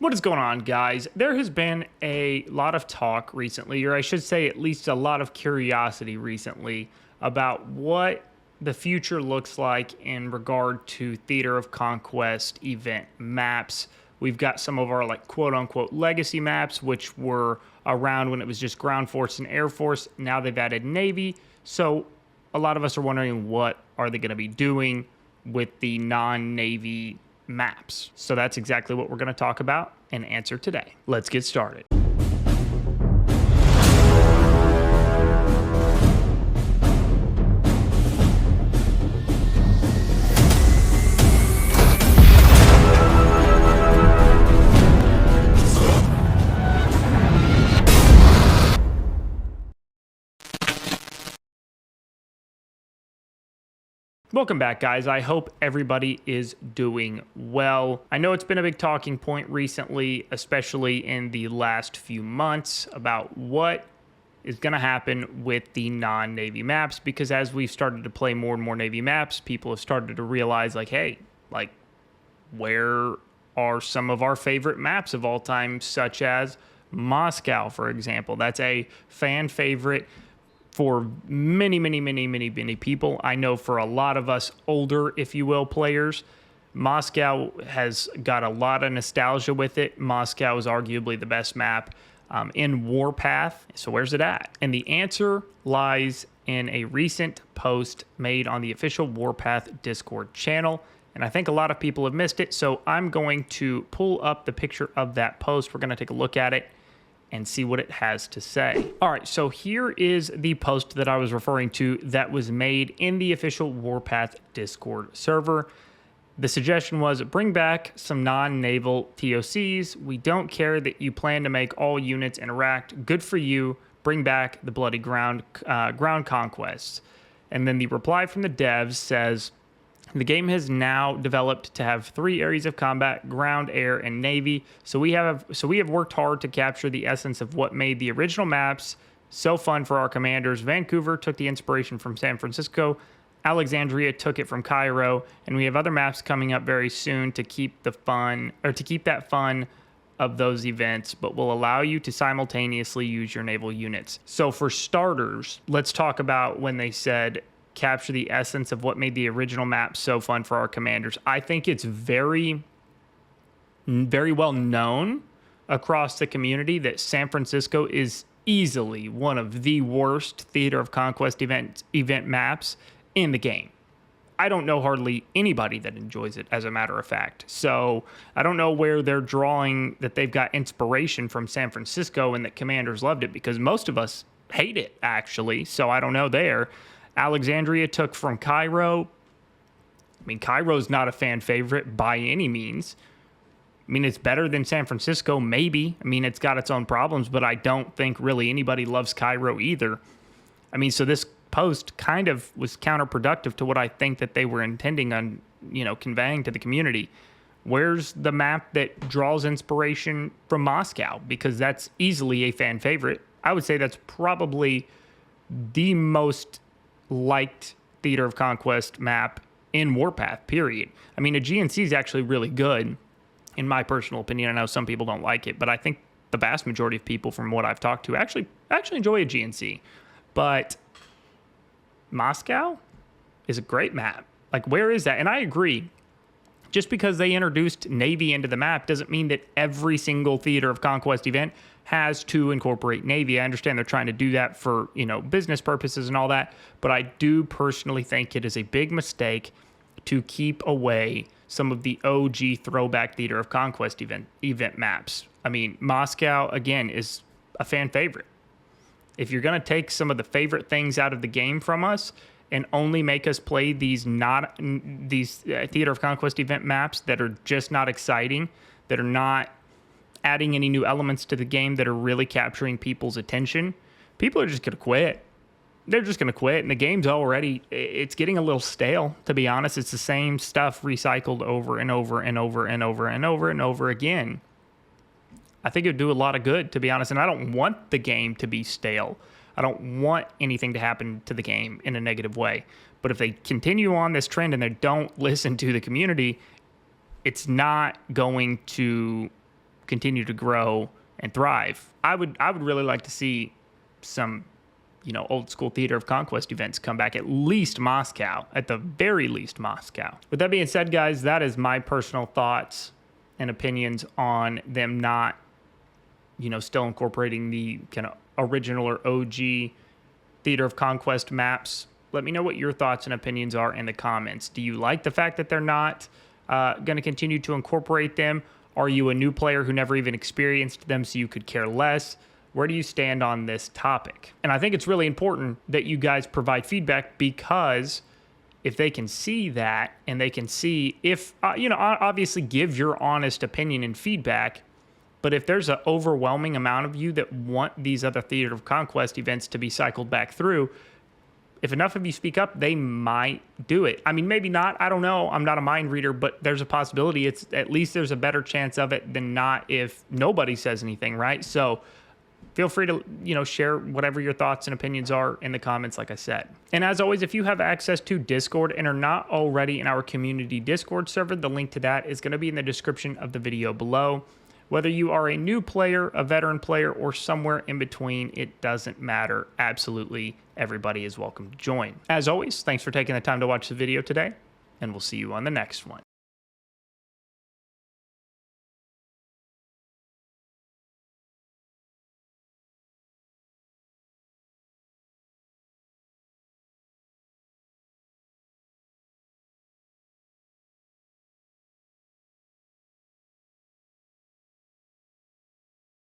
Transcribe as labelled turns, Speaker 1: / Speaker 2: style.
Speaker 1: What is going on, guys? There has been a lot of talk recently, or I should say at least a lot of curiosity recently, about what the future looks like in regard to Theater of Conquest event maps. We've got some of our quote-unquote legacy maps, which were around when it was just Ground Force and Air Force. Now they've added Navy. So a lot of us are wondering, what are they going to be doing with the non-Navy maps? So that's exactly what we're going to talk about and answer today. Let's get started. Welcome back, guys. I hope everybody is doing well. I know it's been a big talking point recently, especially in the last few months, about what is going to happen with the non-Navy maps, because as we've started to play more and more Navy maps, people have started to realize, hey, where are some of our favorite maps of all time, such as Moscow, for example. That's a fan favorite for many people. I know for a lot of us older, if you will, players, Moscow has got a lot of nostalgia with it. Moscow is arguably the best map in Warpath. So where's it at? And the answer lies in a recent post made on the official Warpath Discord channel. And I think a lot of people have missed it. So I'm going to pull up the picture of that post. We're going to take a look at it and see what it has to say. All right, so here is the post that I was referring to that was made in the official Warpath Discord server. The suggestion was, bring back some non-naval TOCs. We don't care that you plan to make all units interact. Good for you. Bring back the bloody ground conquests. And then the reply from the devs says, the game has now developed to have 3 areas of combat: ground, air, and navy. So we have worked hard to capture the essence of what made the original maps so fun for our commanders. Vancouver took the inspiration from San Francisco. Alexandria took it from Cairo, and we have other maps coming up very soon to keep that fun of those events, but will allow you to simultaneously use your naval units. So for starters, let's talk about when they said capture the essence of what made the original map so fun for our commanders. I think it's very well known across the community that San Francisco is easily one of the worst Theater of Conquest event maps in the game. I don't know hardly anybody that enjoys it, as a matter of fact. So I don't know where they're drawing that they've got inspiration from San Francisco and that commanders loved it, because most of us hate it, actually. So I don't know there. Alexandria took from Cairo. I mean, Cairo's not a fan favorite by any means. I mean, it's better than San Francisco, maybe. I mean, it's got its own problems, but I don't think really anybody loves Cairo either. I mean, so this post kind of was counterproductive to what I think that they were intending on, conveying to the community. Where's the map that draws inspiration from Moscow? Because that's easily a fan favorite. I would say that's probably the most liked Theater of Conquest map in Warpath, period. I mean, a GNC is actually really good, in my personal opinion. I know some people don't like it, but I think the vast majority of people, from what I've talked to, actually enjoy a GNC. But Moscow is a great map. Where is that? And I agree. Just because they introduced Navy into the map doesn't mean that every single Theater of Conquest event has to incorporate Navy. I understand they're trying to do that for, business purposes and all that, but I do personally think it is a big mistake to keep away some of the OG throwback Theater of Conquest event maps. I mean, Moscow, again, is a fan favorite. If you're going to take some of the favorite things out of the game from us and only make us play these Theater of Conquest event maps that are just not exciting, that are not adding any new elements to the game, that are really capturing people's attention, people are just going to quit. They're just going to quit, and the game's it's getting a little stale, to be honest. It's the same stuff recycled over and over and over and over and over and over again. I think it would do a lot of good, to be honest, and I don't want the game to be stale. I don't want anything to happen to the game in a negative way. But if they continue on this trend and they don't listen to the community, it's not going to continue to grow and thrive. I would really like to see some, old school Theater of Conquest events come back, at least Moscow, at the very least Moscow. With that being said, guys, that is my personal thoughts and opinions on them not, still incorporating the kind of original or OG Theater of Conquest maps. Let me know what your thoughts and opinions are in the comments. Do you like the fact that they're not going to continue to incorporate them? Are you a new player who never even experienced them, so you could care less? Where do you stand on this topic? And I think it's really important that you guys provide feedback, because if they can see that, and they can see if, obviously give your honest opinion and feedback, but if there's an overwhelming amount of you that want these other Theater of Conquest events to be cycled back through, if enough of you speak up, they might do it. I mean, maybe not. I don't know. I'm not a mind reader, but there's a possibility. It's at least there's a better chance of it than not if nobody says anything, right? So feel free to, share whatever your thoughts and opinions are in the comments, like I said. And as always, if you have access to Discord and are not already in our community Discord server, the link to that is going to be in the description of the video below. Whether you are a new player, a veteran player, or somewhere in between, it doesn't matter. Absolutely, everybody is welcome to join. As always, thanks for taking the time to watch the video today, and we'll see you on the next one.